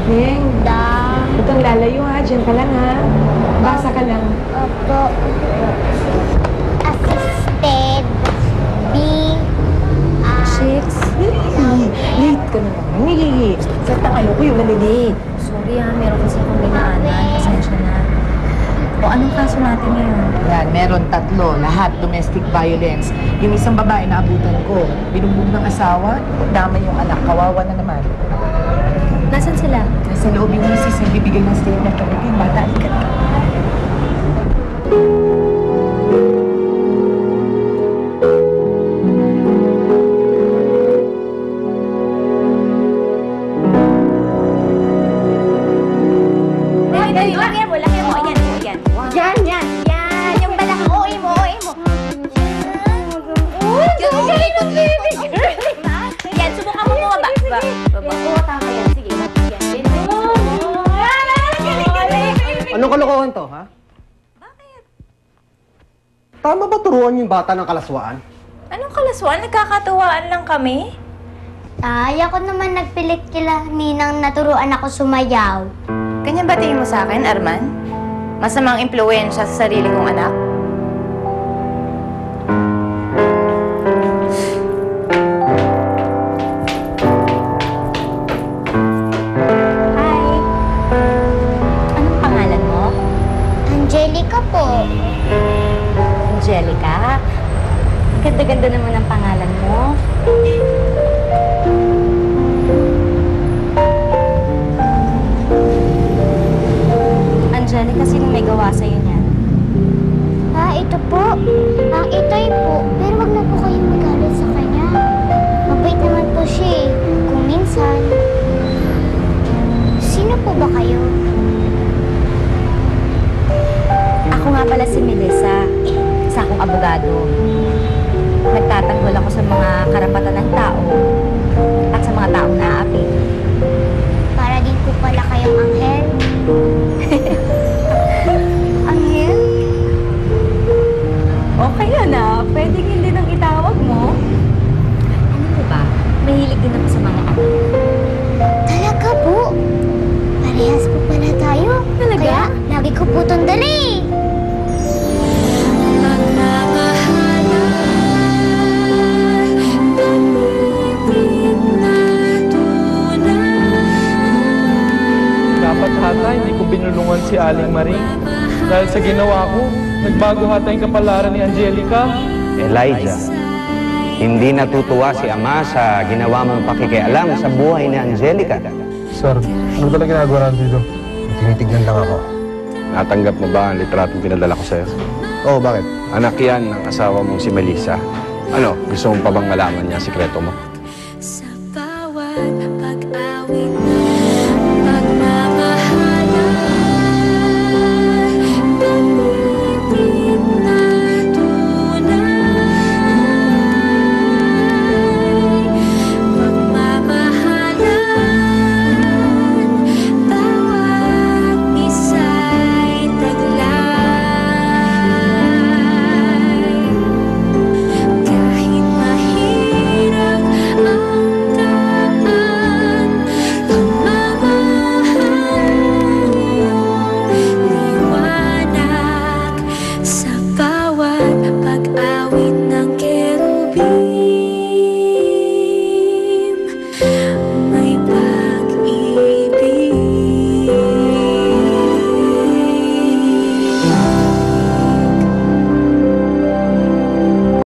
Neng, huwag kang lalayo ha. Diyan ka lang ha. Basa ka lang. Opo. Assisted. B. 6. Late ka na naman. Hindi. Set na kayo ko yung nalilate. Sorry ha, meron kasi akong dinaanan. Pasensya na. O anong kaso natin ngayon? Yan, meron 3. Lahat domestic violence. Yung isang babae na abutan ko. Binugbog ng asawa. Dama yung anak. Kawawa na naman. Nasaan sila? Nasa loob yung misis. Nagbibigay ng statement. Talaga yung bata. Ikat ka. Yan, subukan mo bumaba. Baba. Oo, tama yan. Sige, yan. Anong kalokohan to, ha? Bakit? Tama ba turuan yung bata ng kalaswaan? Anong kalaswaan? Nagkakatuwaan lang kami? Ay, ako naman nagpilit kila Ninang naturuan ako sumayaw. Ganyan ba tingin mo sa akin, Arman? Masamang impluwensya sa sarili kong anak? Hi! Anong pangalan mo? Angelica po. Angelica? Ganda-ganda naman ang pangalan mo. Angelica, sino may gawa sa'yo niyan? Ito po. Ang itay po. Pero wag na po kayong magalit sa kanya. Mabait naman po siya eh. Kung minsan. Sino po ba kayo? Ako nga pala si Melissa, isa akong abogado. Nagtatanggol ako sa mga karapatan ng tao at sa mga taong naaapi. Para din po pala kayong anghel. Anghel? Okay yan ah. Pwedeng hindi nang itawag mo. Ano po ba? Mahilig din ako sa mga anak. Talaga po. Parehas po pala tayo. Talaga? Kaya lagi ko po itong dali. Dapat hata hindi ko binulungan si Aling Marie. Dahil sa ginawa ko, nagbago hata yung kapalaran ni Angelica. Elijah, hindi natutuwa si Ama sa ginawa mong pakikialam sa buhay ni Angelica. Sir, ano talaga ginagawa natin dito? Tinitignan lang ako. Natanggap mo ba ang litratong pinadala ko sa'yo? Oo, bakit? Anak yan ng asawa mong si Melissa. Ano, gusto mong pa bang malaman niya ang sikreto mo? Sa bawat pag